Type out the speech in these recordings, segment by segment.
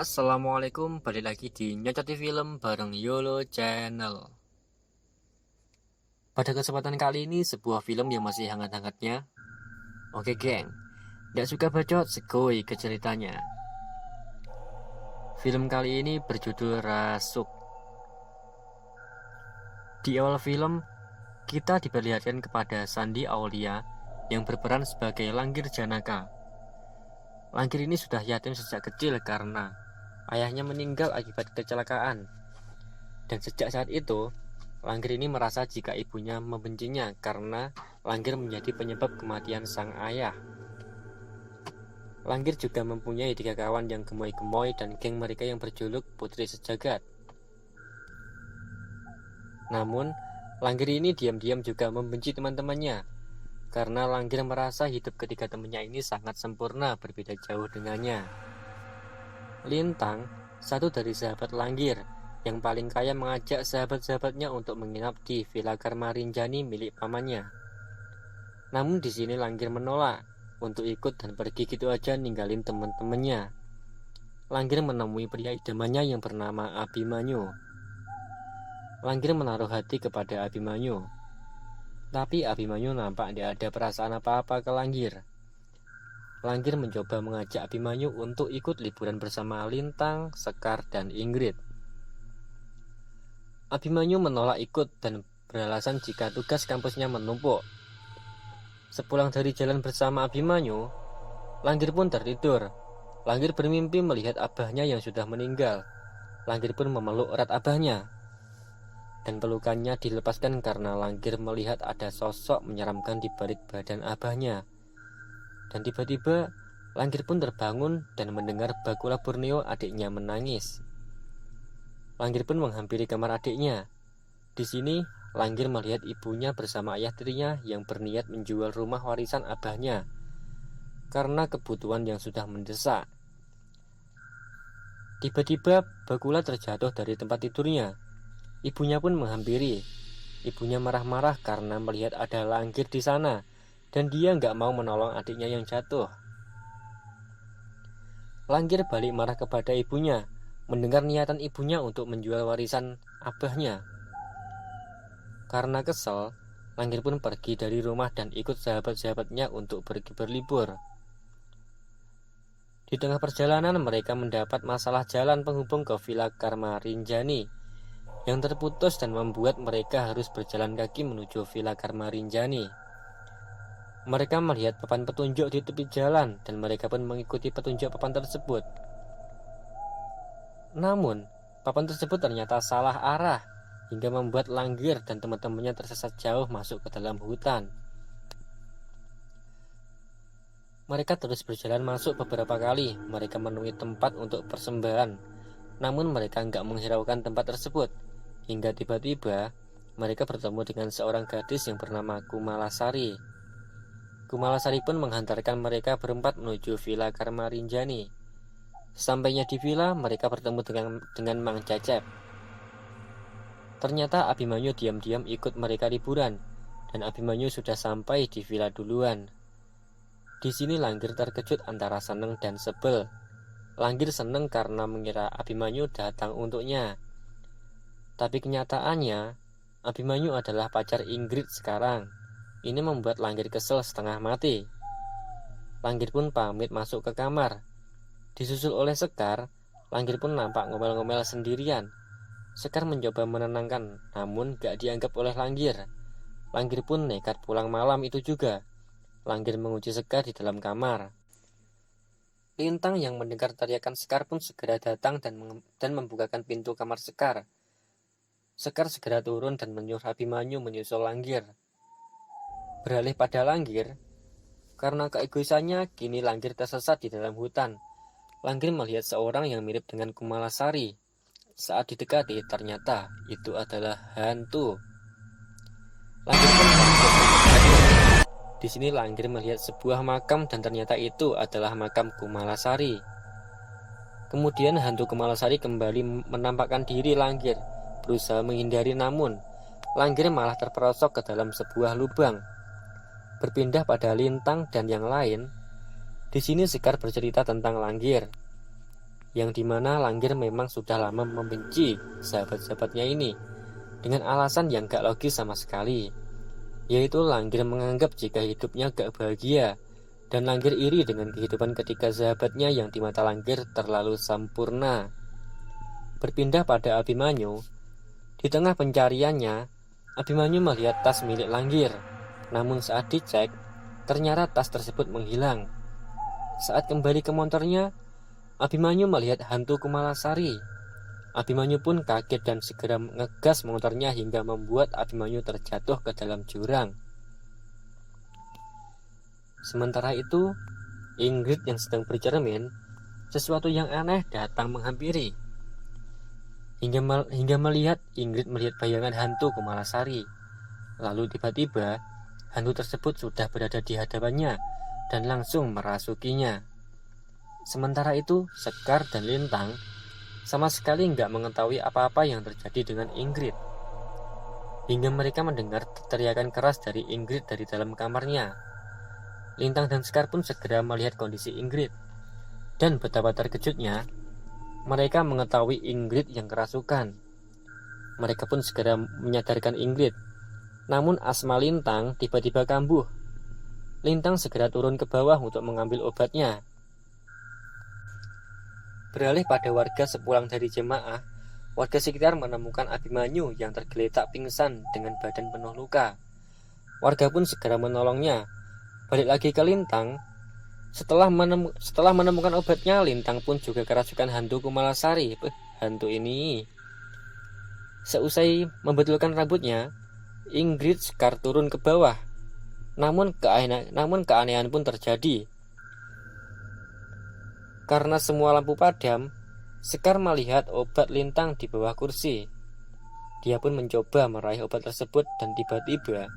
Assalamualaikum, balik lagi di Nyocoti Film bareng YOLO Channel. Pada kesempatan kali ini sebuah film yang masih hangat-hangatnya. Oke geng, gak suka bacot, segoi ke ceritanya. Film kali ini berjudul Rasuk. Di awal film, kita diperlihatkan kepada Sandi Aulia yang berperan sebagai Langgir Janaka. Langgir ini sudah yatim sejak kecil karena ayahnya meninggal akibat kecelakaan. Dan sejak saat itu, Langgir ini merasa jika ibunya membencinya karena Langgir menjadi penyebab kematian sang ayah. Langgir juga mempunyai 3 kawan yang gemoy-gemoy dan geng mereka yang berjuluk Putri Sejagat. Namun, Langgir ini diam-diam juga membenci teman-temannya karena Langgir merasa hidup ketiga temannya ini sangat sempurna, berbeda jauh dengannya. Lintang, satu dari sahabat Langgir, yang paling kaya, mengajak sahabat-sahabatnya untuk menginap di Villa Karma Rinjani milik pamannya. Namun di sini Langgir menolak untuk ikut dan pergi gitu aja ninggalin teman-temannya. Langgir menemui pria idamannya yang bernama Abimanyu. Langgir menaruh hati kepada Abimanyu. Tapi Abimanyu nampak tidak ada perasaan apa-apa ke Langgir. Langgir mencoba mengajak Abimanyu untuk ikut liburan bersama Lintang, Sekar, dan Ingrid. Abimanyu menolak ikut dan beralasan jika tugas kampusnya menumpuk. Sepulang dari jalan bersama Abimanyu, Langgir pun tertidur. Langgir bermimpi melihat abahnya yang sudah meninggal. Langgir pun memeluk erat abahnya. Dan pelukannya dilepaskan karena Langgir melihat ada sosok menyeramkan di balik badan abahnya. Dan tiba-tiba Langgir pun terbangun dan mendengar Bakula Borneo adiknya menangis. Langgir pun menghampiri kamar adiknya. Di sini Langgir melihat ibunya bersama ayah tirinya yang berniat menjual rumah warisan abahnya karena kebutuhan yang sudah mendesak. Tiba-tiba Bakula terjatuh dari tempat tidurnya. Ibunya pun menghampiri. Ibunya marah-marah karena melihat ada Langgir di sana dan dia nggak mau menolong adiknya yang jatuh. Langgir balik marah kepada ibunya mendengar niatan ibunya untuk menjual warisan abahnya. Karena kesal, Langgir pun pergi dari rumah dan ikut sahabat-sahabatnya untuk pergi berlibur. Di tengah perjalanan mereka mendapat masalah jalan penghubung ke Villa Karma Rinjani yang terputus dan membuat mereka harus berjalan kaki menuju Villa Karma Rinjani. Mereka melihat papan petunjuk di tepi jalan dan mereka pun mengikuti petunjuk papan tersebut. Namun, papan tersebut ternyata salah arah hingga membuat Langgir dan teman-temannya tersesat jauh masuk ke dalam hutan. Mereka terus berjalan masuk beberapa kali. Mereka menemui tempat untuk persembahan. Namun mereka nggak menghiraukan tempat tersebut. Hingga tiba-tiba mereka bertemu dengan seorang gadis yang bernama Kumalasari. Kumalasari pun menghantarkan mereka berempat menuju Villa Karma Rinjani. Sampainya di villa, mereka bertemu dengan Mang Cecep. Ternyata Abimanyu diam-diam ikut mereka liburan, dan Abimanyu sudah sampai di villa duluan. Di sini Langgir terkejut antara senang dan sebel. Langgir senang karena mengira Abimanyu datang untuknya. Tapi kenyataannya, Abimanyu adalah pacar Ingrid sekarang. Ini membuat Langgir kesel setengah mati. Langgir pun pamit masuk ke kamar. Disusul oleh Sekar, Langgir pun nampak ngomel-ngomel sendirian. Sekar mencoba menenangkan, namun gak dianggap oleh Langgir. Langgir pun nekat pulang malam itu juga. Langgir mengunci Sekar di dalam kamar. Lintang yang mendengar teriakan Sekar pun segera datang dan membukakan pintu kamar Sekar. Sekar segera turun dan menyuruh Abimanyu menyusul Langgir. Beralih pada Langgir, karena keegoisannya kini Langgir tersesat di dalam hutan. Langgir melihat seorang yang mirip dengan Kumalasari. Saat didekati, ternyata itu adalah hantu. Langgir pun di sini Langgir melihat sebuah makam dan ternyata itu adalah makam Kumalasari. Kemudian hantu Kumalasari kembali menampakkan diri Langgir, berusaha menghindari, namun Langgir malah terperosok ke dalam sebuah lubang. Berpindah pada Lintang dan yang lain. Di sini Sekar bercerita tentang Langgir. yang dimana Langgir memang sudah lama membenci sahabat-sahabatnya ini dengan alasan yang gak logis sama sekali, yaitu Langgir menganggap jika hidupnya gak bahagia, dan Langgir iri dengan kehidupan ketika sahabatnya yang di mata Langgir terlalu sempurna. Berpindah pada Abimanyu, di tengah pencariannya, Abimanyu melihat tas milik Langgir. Namun saat dicek, ternyata tas tersebut menghilang. Saat kembali ke motornya, Abimanyu melihat hantu Kumalasari. Abimanyu pun kaget dan segera ngegas motornya hingga membuat Abimanyu terjatuh ke dalam jurang. Sementara itu, Ingrid yang sedang bercermin, sesuatu yang aneh datang menghampiri. Hingga melihat Ingrid melihat bayangan hantu Kumalasari. Lalu tiba-tiba, hantu tersebut sudah berada di hadapannya dan langsung merasukinya. Sementara itu, Sekar dan Lintang sama sekali nggak mengetahui apa-apa yang terjadi dengan Ingrid. Hingga mereka mendengar teriakan keras dari Ingrid dari dalam kamarnya. Lintang dan Sekar pun segera melihat kondisi Ingrid. Dan betapa terkejutnya, mereka mengetahui Ingrid yang kerasukan. Mereka pun segera menyadarkan Ingrid. Namun asma Lintang tiba-tiba kambuh. Lintang segera turun ke bawah untuk mengambil obatnya. Beralih pada warga sepulang dari jemaah, warga sekitar menemukan Abimanyu yang tergeletak pingsan dengan badan penuh luka. Warga pun segera menolongnya. Balik lagi ke Lintang. Setelah menemukan obatnya, Lintang pun juga kerasukan hantu Kumalasari. Hantu ini. Seusai membetulkan rambutnya, Ingrid Sekar turun ke bawah. Namun keanehan pun terjadi. Karena semua lampu padam, Sekar melihat obat Lintang di bawah kursi. Dia pun mencoba meraih obat tersebut dan tiba-tiba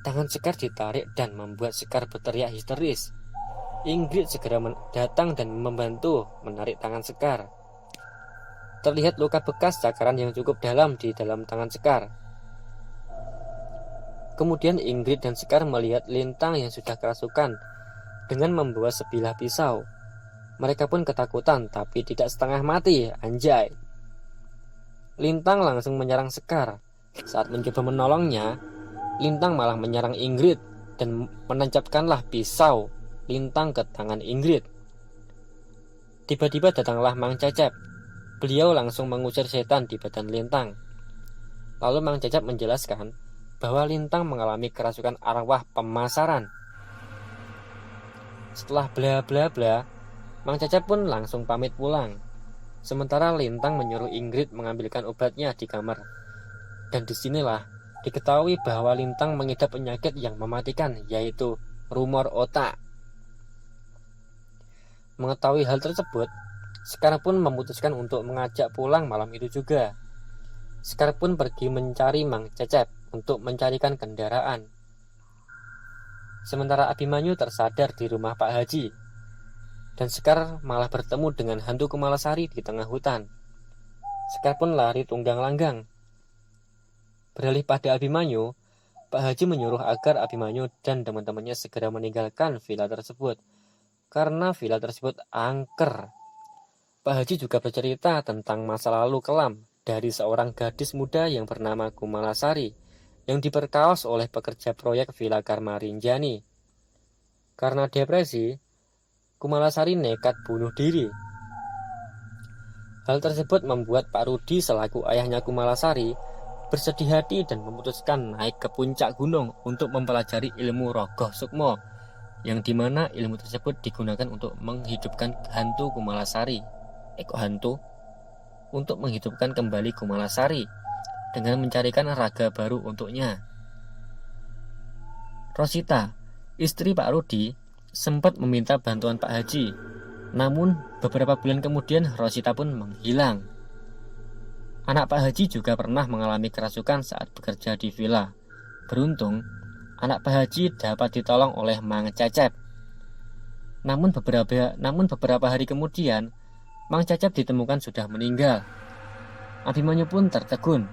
tangan Sekar ditarik dan membuat Sekar berteriak histeris. Ingrid segera datang dan membantu menarik tangan Sekar. Terlihat luka bekas cakaran yang cukup dalam di dalam tangan Sekar. Kemudian Ingrid dan Sekar melihat Lintang yang sudah kerasukan dengan membawa sebilah pisau. Mereka pun ketakutan tapi tidak setengah mati, anjay. Lintang langsung menyerang Sekar. Saat mencoba menolongnya, Lintang malah menyerang Ingrid dan menancapkanlah pisau Lintang ke tangan Ingrid. Tiba-tiba datanglah Mang Cecep. Beliau langsung mengusir setan di badan Lintang. Lalu Mang Cecep menjelaskan bahwa Lintang mengalami kerasukan arwah pemasaran. Setelah bla bla bla, Mang Cecep pun langsung pamit pulang. Sementara Lintang menyuruh Ingrid mengambilkan obatnya di kamar. Dan disinilah diketahui bahwa Lintang mengidap penyakit yang mematikan, yaitu rumor otak. Mengetahui hal tersebut, Sekar pun memutuskan untuk mengajak pulang malam itu juga. Sekar pun pergi mencari Mang Cecep untuk mencarikan kendaraan. Sementara Abimanyu tersadar di rumah Pak Haji. Dan Sekar malah bertemu dengan hantu Kumalasari di tengah hutan. Sekar pun lari tunggang langgang. Beralih pada Abimanyu, Pak Haji menyuruh agar Abimanyu dan teman-temannya segera meninggalkan villa tersebut, karena villa tersebut angker. Pak Haji juga bercerita tentang masa lalu kelam dari seorang gadis muda yang bernama Kumalasari, yang diperkaos oleh pekerja proyek Villa Karma Rinjani. Karena depresi, Kumalasari nekat bunuh diri. Hal tersebut membuat Pak Rudi selaku ayahnya Kumalasari bersedih hati dan memutuskan naik ke puncak gunung untuk mempelajari ilmu Rogoh Sukmo, yang dimana ilmu tersebut digunakan untuk menghidupkan hantu Kumalasari. Untuk menghidupkan kembali Kumalasari dengan mencarikan raga baru untuknya. Rosita, istri Pak Rudi, sempat meminta bantuan Pak Haji. Namun beberapa bulan kemudian Rosita pun menghilang. Anak Pak Haji juga pernah mengalami kerasukan saat bekerja di villa. Beruntung, anak Pak Haji dapat ditolong oleh Mang Cecep. Namun beberapa hari kemudian, Mang Cecep ditemukan sudah meninggal. Abimanyu pun tertegun.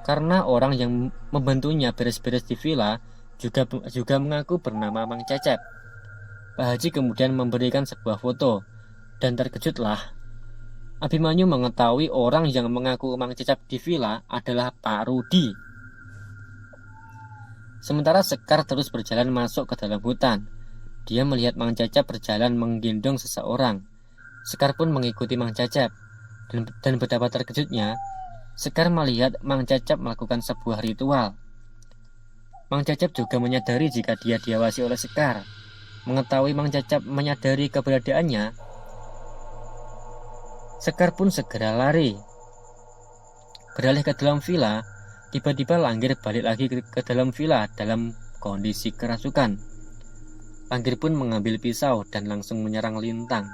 Karena orang yang membantunya beres-beres di villa juga mengaku bernama Mang Cecep. Pak Haji kemudian memberikan sebuah foto Dan terkejutlah Abimanyu mengetahui orang yang mengaku Mang Cecep di villa adalah Pak Rudi. Sementara Sekar terus berjalan masuk ke dalam hutan. Dia melihat Mang Cecep berjalan menggendong seseorang. Sekar pun mengikuti Mang Cecep. Dan betapa terkejutnya, Sekar melihat Mang Cecep melakukan sebuah ritual. Mang Cecep juga menyadari jika dia diawasi oleh Sekar. Mengetahui Mang Cecep menyadari keberadaannya, Sekar pun segera lari. Beralih ke dalam villa, tiba-tiba Langgir balik lagi ke dalam villa dalam kondisi kerasukan. Langgir pun mengambil pisau dan langsung menyerang Lintang.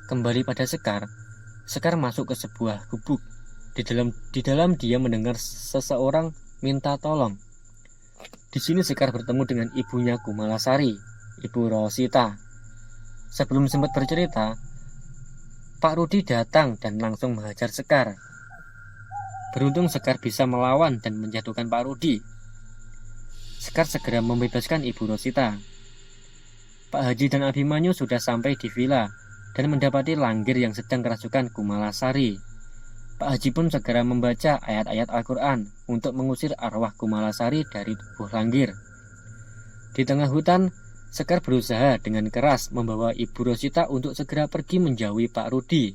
Kembali pada Sekar, Sekar masuk ke sebuah gubuk. Di dalam dia mendengar seseorang minta tolong. Di sini Sekar bertemu dengan ibunya Kumalasari, Ibu Rosita. Sebelum sempat bercerita, Pak Rudi datang dan langsung menghajar Sekar. Beruntung Sekar bisa melawan dan menjatuhkan Pak Rudi. Sekar segera membebaskan Ibu Rosita. Pak Haji dan Abimanyu sudah sampai di villa dan mendapati Langgir yang sedang kerasukan Kumalasari. Pak Haji pun segera membaca ayat-ayat Al-Quran untuk mengusir arwah Kumalasari dari tubuh Langgir. Di tengah hutan, Sekar berusaha dengan keras membawa Ibu Rosita untuk segera pergi menjauhi Pak Rudi.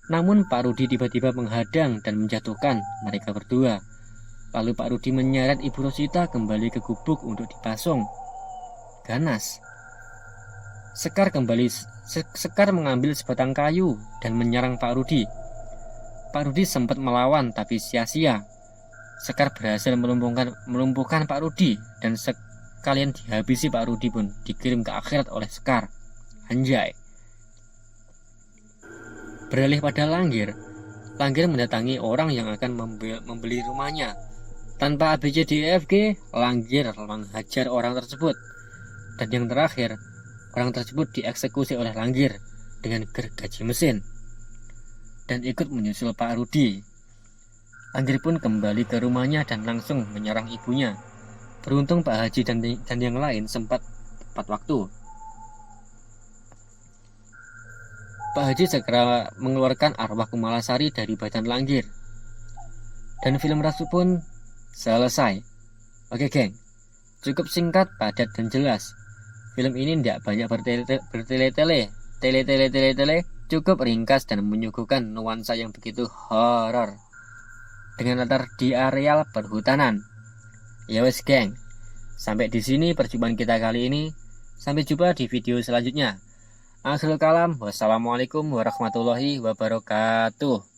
Namun Pak Rudi tiba-tiba menghadang dan menjatuhkan mereka berdua. Lalu Pak Rudi menyeret Ibu Rosita kembali ke gubuk untuk dipasung. Ganas. Sekar mengambil sebatang kayu dan menyerang Pak Rudi. Pak Rudi sempat melawan tapi sia-sia. Sekar berhasil melumpuhkan Pak Rudi dan kalian dihabisi. Pak Rudi pun dikirim ke akhirat oleh Sekar. Anjay. Beralih pada Langgir mendatangi orang yang akan membeli rumahnya. Tanpa ABCDEFG, Langgir menghajar orang tersebut. Dan yang terakhir, orang tersebut dieksekusi oleh Langgir dengan gergaji mesin dan ikut menyusul Pak Rudi. Langgir pun kembali ke rumahnya dan langsung menyerang ibunya. Beruntung Pak Haji dan yang lain sempat tepat waktu. Pak Haji segera mengeluarkan arwah Kumalasari dari badan Langgir. Dan film Rasu pun selesai. Oke geng, cukup singkat, padat, dan jelas. Film ini tidak banyak bertele-tele, cukup ringkas dan menyuguhkan nuansa yang begitu horor dengan latar di areal perhutanan. Ya wes geng, sampai di sini perjumpaan kita kali ini. Sampai jumpa di video selanjutnya. Akhirul kalam, wassalamualaikum warahmatullahi wabarakatuh.